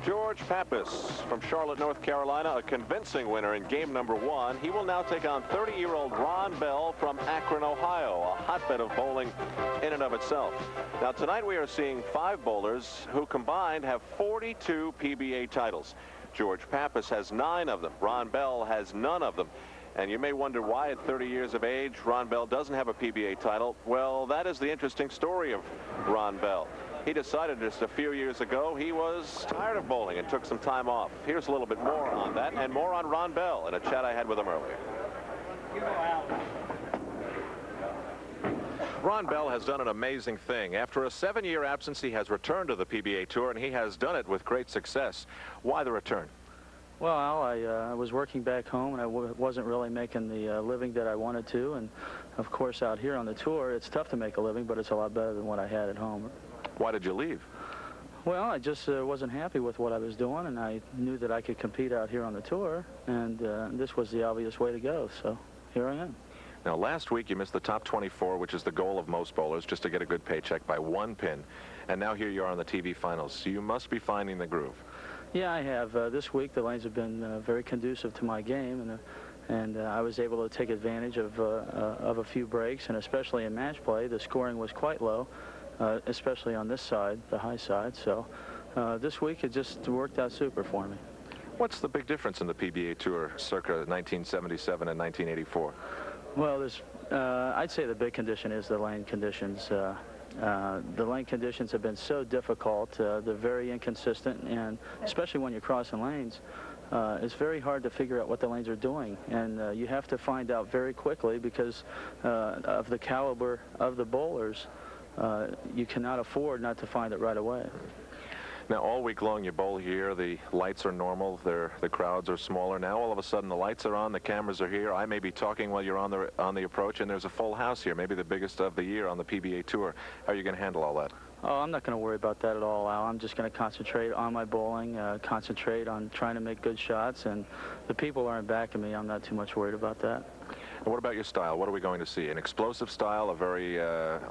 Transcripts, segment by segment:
George Pappas from Charlotte, North Carolina, a convincing winner in game number 1. He will now take on 30-year-old Ron Bell from Akron, Ohio, a hotbed of bowling in and of itself. Now, tonight we are seeing 5 bowlers who combined have 42 PBA titles. George Pappas has 9 of them. Ron Bell has none of them. And you may wonder why at 30 years of age Ron Bell doesn't have a PBA title. Well, that is the interesting story of Ron Bell. He decided just a few years ago he was tired of bowling and took some time off. Here's a little bit more on that and more on Ron Bell in a chat I had with him earlier. Ron Bell has done an amazing thing. After a 7-year absence, he has returned to the PBA Tour, and he has done it with great success. Why the return? Well, I was working back home, and I wasn't really making the living that I wanted to. And, of course, out here on the tour, it's tough to make a living, but it's a lot better than what I had at home. Why did you leave? Well, I just wasn't happy with what I was doing, and I knew that I could compete out here on the tour, and this was the obvious way to go, so here I am. Now, last week you missed the top 24, which is the goal of most bowlers, just to get a good paycheck by 1 pin, and now here you are on the TV finals, so you must be finding the groove. Yeah, I have. This week the lanes have been very conducive to my game, and I was able to take advantage of a few breaks, and especially in match play, the scoring was quite low. Especially on this side, the high side. So this week it just worked out super for me. What's the big difference in the PBA Tour circa 1977 and 1984? Well, I'd say the big condition is the lane conditions. The lane conditions have been so difficult. They're very inconsistent, and especially when you're crossing lanes, it's very hard to figure out what the lanes are doing. And you have to find out very quickly because of the caliber of the bowlers. You cannot afford not to find it right away. Now, all week long you bowl here. The lights are normal. The crowds are smaller. Now, all of a sudden, the lights are on. The cameras are here. I may be talking while you're on the approach, and there's a full house here, maybe the biggest of the year on the PBA Tour. How are you going to handle all that? Oh, I'm not going to worry about that at all, Al. I'm just going to concentrate on my bowling, concentrate on trying to make good shots, and the people aren't backing me. I'm not too much worried about that. And what about your style? What are we going to see? An explosive style, a very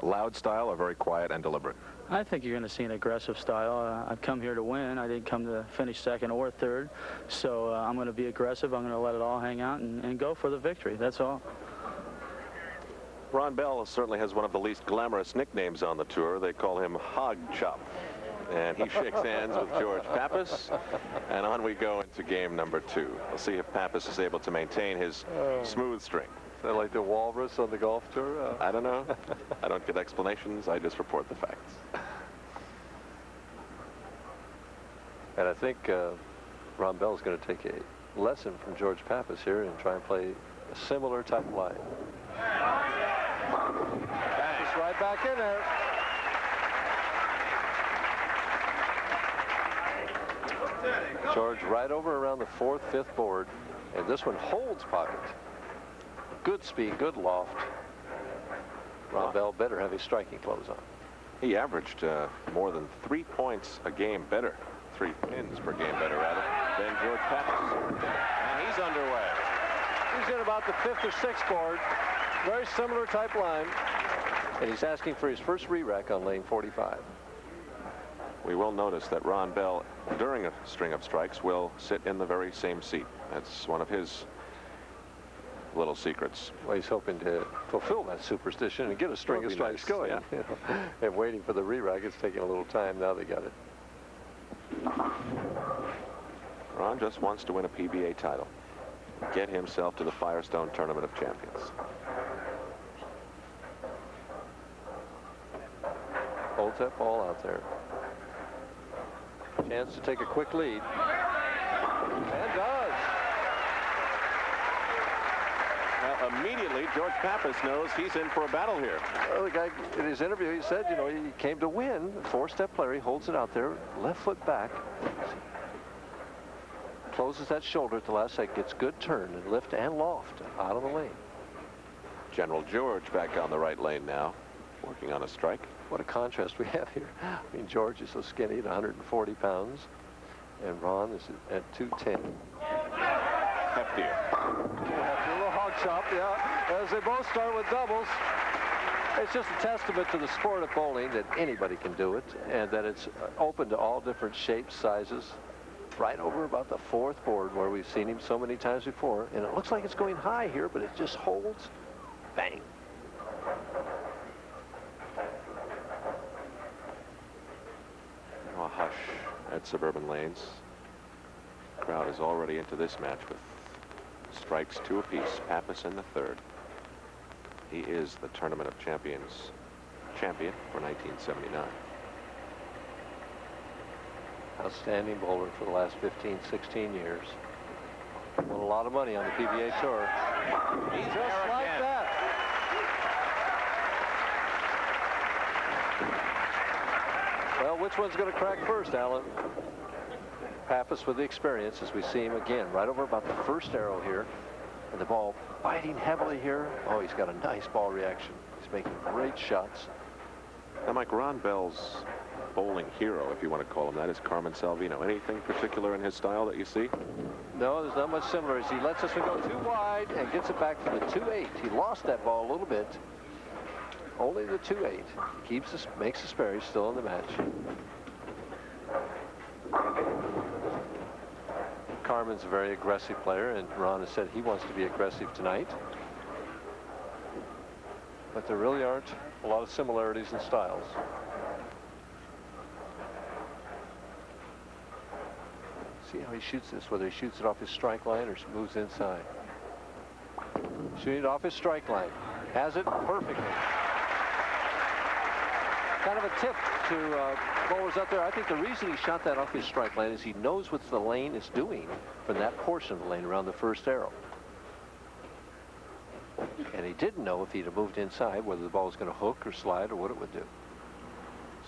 loud style, or very quiet and deliberate? I think you're going to see an aggressive style. I've come here to win. I didn't come to finish second or third. So I'm going to be aggressive. I'm going to let it all hang out and go for the victory. That's all. Ron Bell certainly has one of the least glamorous nicknames on the tour. They call him Hog Chop. And he shakes hands with George Pappas. And on we go into game number 2. We'll see if Pappas is able to maintain his smooth string. Is that like the walrus on the golf tour? I don't know. I don't get explanations. I just report the facts. And I think Ron Bell is going to take a lesson from George Pappas here and try and play a similar type of line. Pappas right back in there. George right over around the 4th, 5th board, and this one holds pocket. Good speed, good loft. Ron Bell better have his striking clothes on. He averaged more than 3 points a game better, 3 pins per game better rather, than George Pappas. And he's underway. He's in about the 5th or 6th board. Very similar type line. And he's asking for his first re-rack on lane 45. We will notice that Ron Bell, during a string of strikes, will sit in the very same seat. That's one of his little secrets. Well, he's hoping to fulfill that superstition and get a string of strikes going. Yeah. You know, and waiting for the re-rack. It's taking a little time. Now they got it. Ron just wants to win a PBA title. Get himself to the Firestone Tournament of Champions. Holds that ball out there. Chance to take a quick lead. And does. Now, immediately, George Pappas knows he's in for a battle here. Well, the guy, in his interview, he said, you know, he came to win. 4-step player. He holds it out there. Left foot back. Closes that shoulder at the last second. Gets good turn and lift and loft out of the lane. General George back on the right lane now, working on a strike. What a contrast we have here. I mean, George is so skinny at 140 pounds, and Ron is at 210. Heftier. Heftier, a little hog chop, yeah. As they both start with doubles. It's just a testament to the sport of bowling that anybody can do it, and that it's open to all different shapes, sizes. right over about the 4th board where we've seen him so many times before. And it looks like it's going high here, but it just holds. Bang. A hush at Suburban Lanes. Crowd is already into this match with strikes 2 apiece. Pappas in the 3rd. He is the Tournament of Champions champion for 1979. Outstanding bowler for the last 15, 16 years. Won a lot of money on the PBA Tour. He's Just there like again. that. Well, which one's going to crack first, Alan? Pappas with the experience as we see him again right over about the 1st arrow here. And the ball biting heavily here. Oh, he's got a nice ball reaction. He's making great shots. Now, Mike, Ron Bell's bowling hero, if you want to call him that, is Carmen Salvino. Anything particular in his style that you see? No, there's not much similar. As he lets this one go too wide and gets it back for the 2-8. He lost that ball a little bit. Only the 2-8. Keeps this, makes the spare. He's still in the match. Carmen's a very aggressive player, and Ron has said he wants to be aggressive tonight. But there really aren't a lot of similarities in styles. See how he shoots this, whether he shoots it off his strike line or moves inside. Shooting it off his strike line. Has it perfectly. Kind of a tip to bowlers out there. I think the reason he shot that off his strike line is he knows what the lane is doing from that portion of the lane around the 1st arrow. And he didn't know if he'd have moved inside whether the ball was going to hook or slide or what it would do.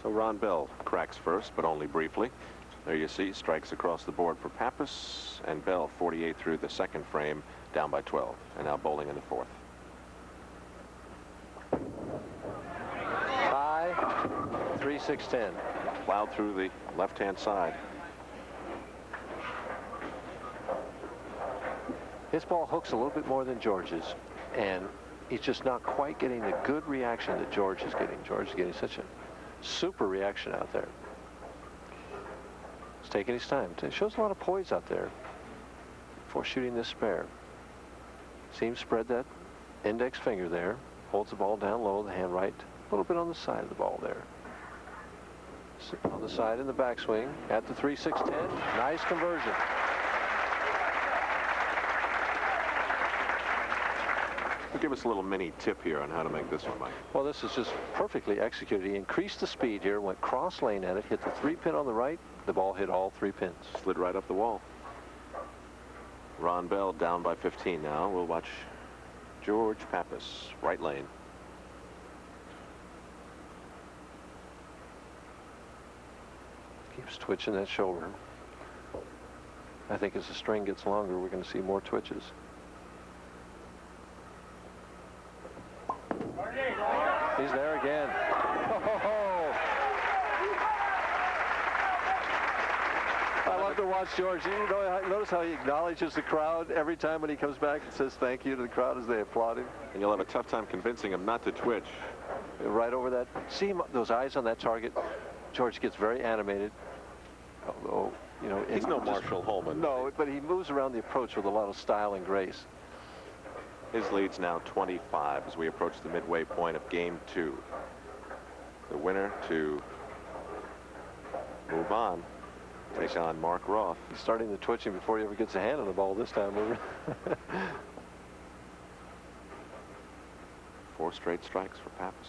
So Ron Bell cracks first, but only briefly. There you see strikes across the board for Pappas, and Bell 48 through the 2nd frame, down by 12, and now bowling in the 4th. High, 3-6-10. Plowed through the left-hand side. His ball hooks a little bit more than George's, and he's just not quite getting the good reaction that George is getting. George is getting such a super reaction out there. He's taking his time. It shows a lot of poise out there before shooting this spare. See him spread that index finger there. Holds the ball down low, the hand right, a little bit on the side of the ball there. On the side in the backswing at the 3-6-10. Nice conversion. Give us a little mini tip here on how to make this one, Mike. Well, this is just perfectly executed. He increased the speed here, went cross lane at it, hit the 3-pin on the right. The ball hit all 3 pins. Slid right up the wall. Ron Bell down by 15 now. We'll watch George Pappas, right lane. Keeps twitching that shoulder. I think as the string gets longer, we're going to see more twitches. He's there again. Oh. I love to watch George. You know, notice how he acknowledges the crowd every time when he comes back and says thank you to the crowd as they applaud him. And you'll have a tough time convincing him not to twitch. Right over that. See him, those eyes on that target. George gets very animated. Although, you know, he's no Marshall Holman. No, but he moves around the approach with a lot of style and grace. His lead's now 25 as we approach the midway point of game 2. The winner to move on, take on Mark Roth. He's starting the twitching before he ever gets a hand on the ball this time. 4 straight strikes for Pappas.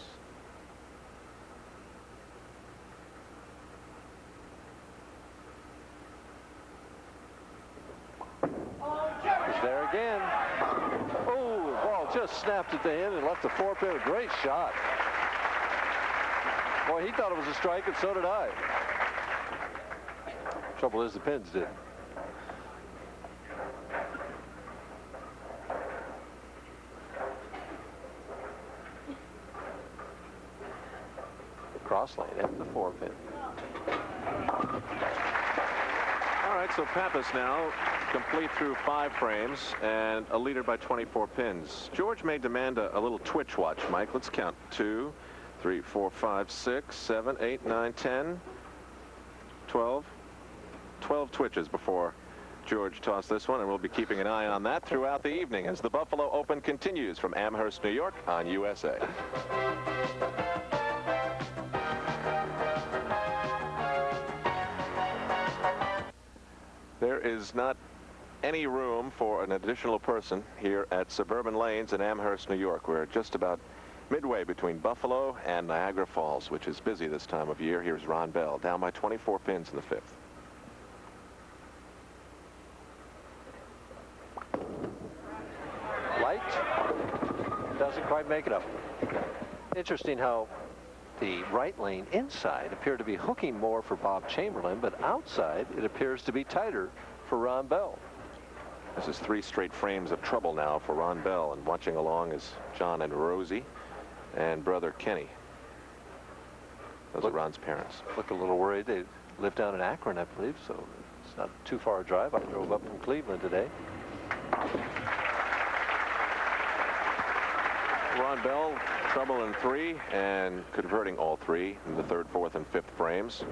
He's there again. Oh, the ball just snapped at the end and left the 4-pin. A great shot. Boy, he thought it was a strike, and so did I. Trouble is, the pins did. Cross lane at the 4-pin. All right, so Pappas now complete through 5 frames and a leader by 24 pins. George may demand a little twitch watch, Mike. Let's count. 2, 3, 4, 5, 6, 7, 8, 9, 10, 12, 12 twitches before George tossed this one, and we'll be keeping an eye on that throughout the evening as the Buffalo Open continues from Amherst, New York on USA. There is not any room for an additional person here at Suburban Lanes in Amherst, New York. We're just about midway between Buffalo and Niagara Falls, which is busy this time of year. Here's Ron Bell, down by 24 pins in the 5th. Light doesn't quite make it up. Interesting how the right lane inside appeared to be hooking more for Bob Chamberlain, but outside it appears to be tighter for Ron Bell. This is 3 straight frames of trouble now for Ron Bell, and watching along is John and Rosie and brother Kenny. Those are Ron's parents. Look a little worried. They live down in Akron, I believe, so it's not too far a drive. I drove up from Cleveland today. Ron Bell, trouble in 3 and converting all 3 in the 3rd, 4th, and 5th frames.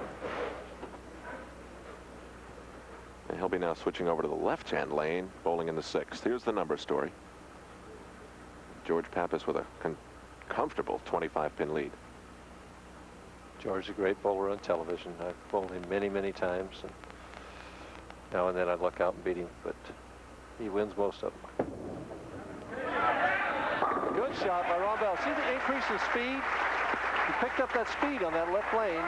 And he'll be now switching over to the left-hand lane, bowling in the 6th. Here's the number story. George Pappas with a comfortable 25-pin lead. George is a great bowler on television. I've bowled him many, many times. And now and then I look out and beat him, but he wins most of them. Good shot by Ron Bell. See the increase in speed? He picked up that speed on that left lane.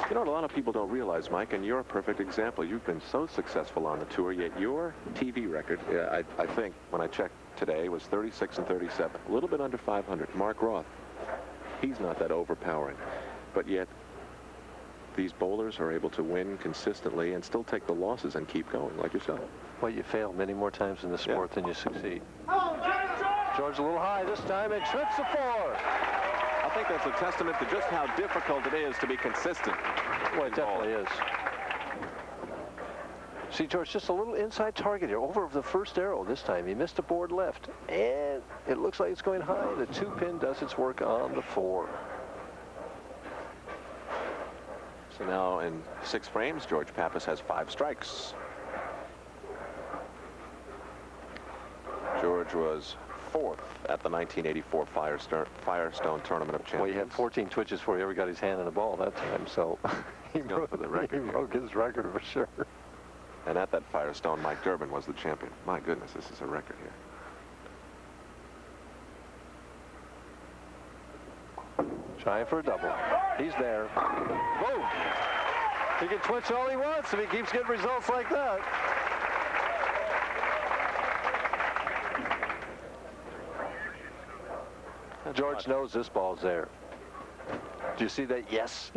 You know what a lot of people don't realize, Mike, and you're a perfect example. You've been so successful on the tour, yet your TV record, I think, when I checked today, was 36 and 37. A little bit under 500. Mark Roth, he's not that overpowering. But yet, these bowlers are able to win consistently and still take the losses and keep going, like yourself. Well, you fail many more times in the sport than you succeed. George a little high this time, and trips the 4. I think that's a testament to just how difficult it is to be consistent. Well, it definitely is. See, George, just a little inside target here, over the first arrow this time. He missed a board left, and it looks like it's going high. The 2-pin does its work on the 4. So now in 6 frames, George Pappas has 5 strikes. George was 4th at the 1984 Firestone Tournament of Champions. Well, he had 14 twitches before he ever got his hand on the ball that time, so he broke his record for sure. And at that Firestone, Mike Durbin was the champion. My goodness, this is a record here. Trying for a double. He's there. Boom! He can twitch all he wants if he keeps getting results like that. George knows this ball's there. Do you see that? Yes.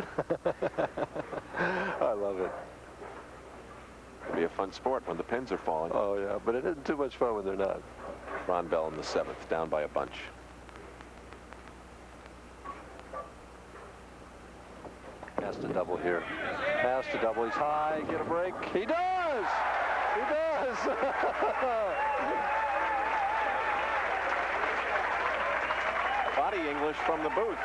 I love it. It'll be a fun sport when the pins are falling. Oh, yeah, but it isn't too much fun when they're not. Ron Bell in the 7th, down by a bunch. Has to double here. Has to double. He's high. Get a break. He does! He does! Body English from the booth.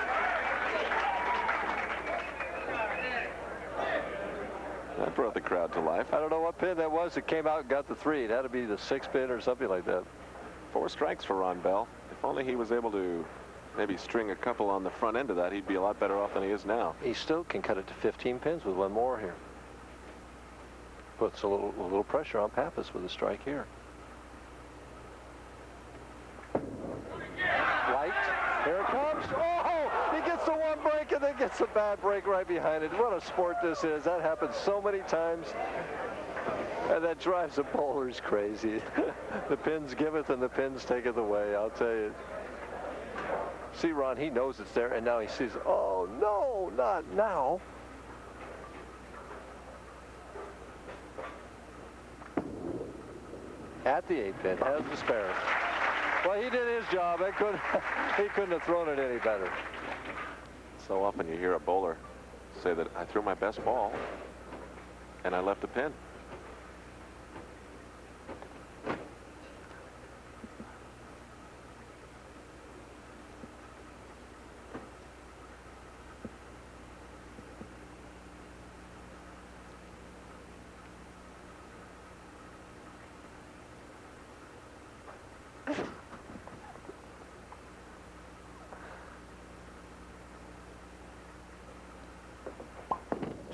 That brought the crowd to life. I don't know what pin that was. It came out and got the 3. It had to be the 6th pin or something like that. 4 strikes for Ron Bell. If only he was able to maybe string a couple on the front end of that, he'd be a lot better off than he is now. He still can cut it to 15 pins with 1 more here. Puts a little pressure on Pappas with a strike here. Light. Here it comes. Oh, he gets the 1 break and then gets a bad break right behind it. What a sport this is. That happens so many times. And that drives the bowlers crazy. The pins giveth and the pins taketh away, I'll tell you. See, Ron, he knows it's there, and now he sees, oh, no, not now. At the 8 pin, has the spare. Well, he did his job. He couldn't have thrown it any better. So often you hear a bowler say that I threw my best ball and I left a pin.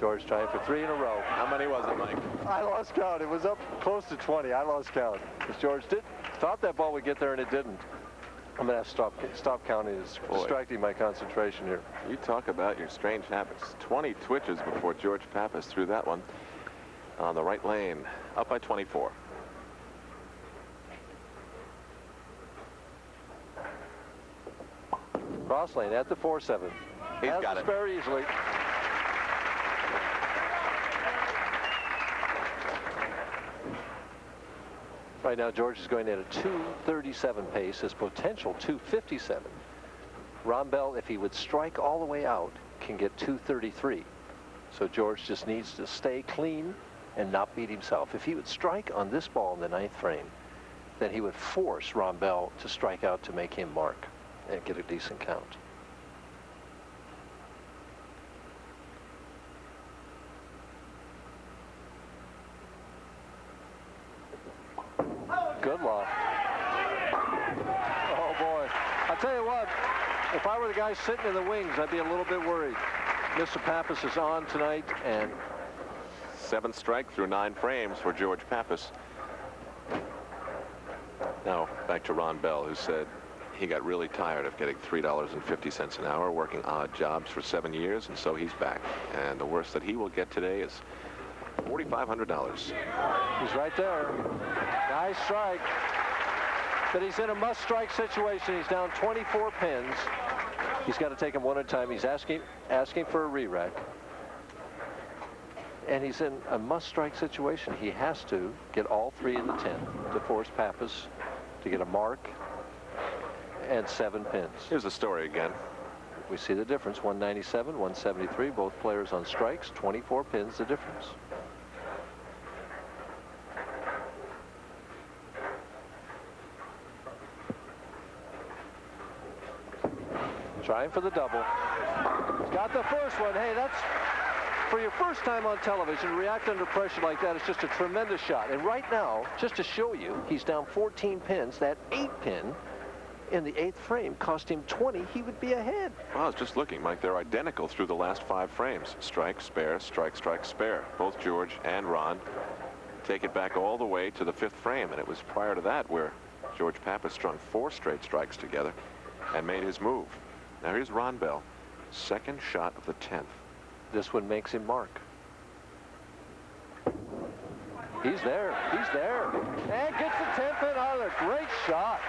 George trying for 3 in a row. How many was it, Mike? I lost count. It was up close to 20. I lost count. Because George thought that ball would get there, and it didn't. I'm going to have to stop counting. It's distracting my concentration here. You talk about your strange habits. 20 twitches before George Pappas threw that one on the right lane. Up by 24. Cross lane at the 4-7. He's got it. Very easily. Right now, George is going at a 2:37 pace. His potential 2:57. Ron Bell, if he would strike all the way out, can get 2:33. So George just needs to stay clean and not beat himself. If he would strike on this ball in the 9th frame, then he would force Ron Bell to strike out to make him mark and get a decent count. Good loft. Oh boy. I'll tell you what, if I were the guy sitting in the wings, I'd be a little bit worried. Mr. Pappas is on tonight, and 7th strike through 9 frames for George Pappas. Now back to Ron Bell, who said he got really tired of getting $3.50 an hour, working odd jobs for 7 years, and so he's back. And the worst that he will get today is $4,500. He's right there. Nice strike. But he's in a must-strike situation. He's down 24 pins. He's got to take them one at a time. He's asking for a re-rack. And he's in a must-strike situation. He has to get all 3 in the 10 to force Pappas to get a mark and 7 pins. Here's the story again. We see the difference. 197, 173. Both players on strikes. 24 pins the difference. Trying for the double. He's got the first one. Hey, that's for your first time on television, to react under pressure like that is just a tremendous shot. And right now, just to show you, he's down 14 pins. That 8 pin in the 8th frame cost him 20. He would be ahead. Well, I was just looking, Mike. They're identical through the last 5 frames. Strike, spare, strike, strike, spare. Both George and Ron take it back all the way to the 5th frame. And it was prior to that where George Pappas strung 4 straight strikes together and made his move. Now here's Ron Bell, 2nd shot of the 10th. This one makes him mark. He's there. He's there. And gets the 10th pin out of there. Great shot.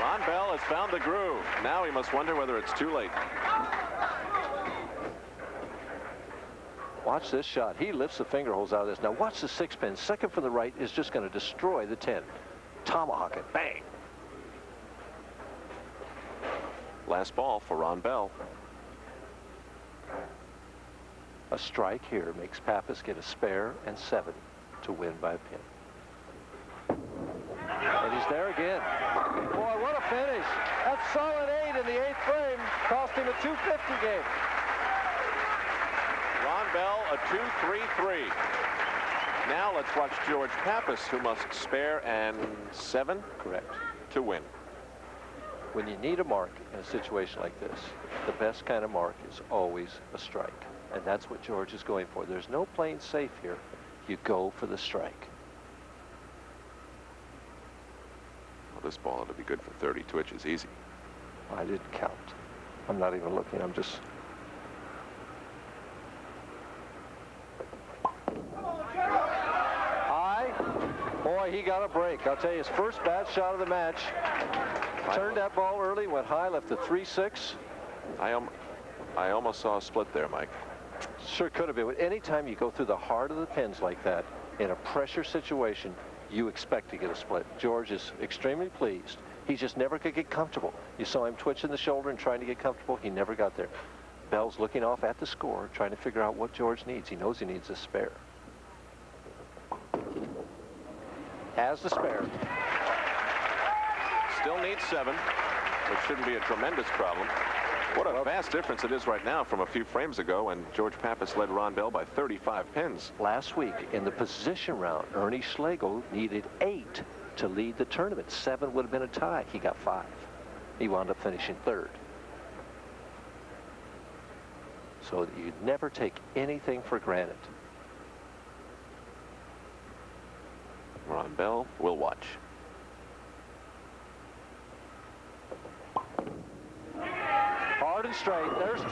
Ron Bell has found the groove. Now he must wonder whether it's too late. Watch this shot. He lifts the finger holes out of this. Now watch the 6 pin. 2nd from the right is just going to destroy the 10. Tomahawk it. Bang. Last ball for Ron Bell. A strike here makes Pappas get a spare and 7 to win by a pin. And he's there again. Boy, what a finish. That's solid 8 in the 8th frame. Cost him a 250 game. Ron Bell, a 2-3-3. Now let's watch George Pappas, who must spare and 7. Correct. To win. When you need a mark in a situation like this, the best kind of mark is always a strike. And that's what George is going for. There's no playing safe here. You go for the strike. Well, this ball ought to be good for 30 twitches, easy. I didn't count. I'm not even looking. I'm just... Boy, he got a break. I'll tell you, his first bad shot of the match. Turned that ball early, went high, left the 3-6. I almost saw a split there, Mike. Sure could have been. But anytime you go through the heart of the pins like that, in a pressure situation, you expect to get a split. George is extremely pleased. He just never could get comfortable. You saw him twitching the shoulder and trying to get comfortable. He never got there. Bell's looking off at the score, trying to figure out what George needs. He knows he needs a spare. Has the spare. Still needs 7, which shouldn't be a tremendous problem. What a vast difference it is right now from a few frames ago when George Pappas led Ron Bell by 35 pins. Last week in the position round, Ernie Schlegel needed 8 to lead the tournament. 7 would have been a tie. He got 5. He wound up finishing 3rd. so that you never take anything for granted. Ron Bell will watch. Hard and straight. There's 10.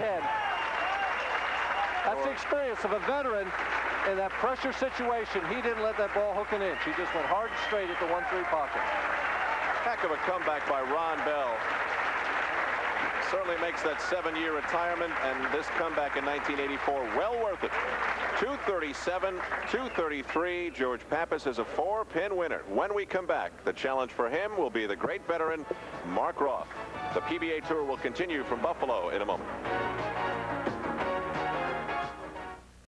That's the experience of a veteran in that pressure situation. He didn't let that ball hook an inch. He just went hard and straight at the 1-3 pocket. Heck of a comeback by Ron Bell. Certainly makes that 7-year retirement and this comeback in 1984 well worth it. 237, 233. George Pappas is a 4-pin winner. When we come back, the challenge for him will be the great veteran Mark Roth. The PBA Tour will continue from Buffalo in a moment.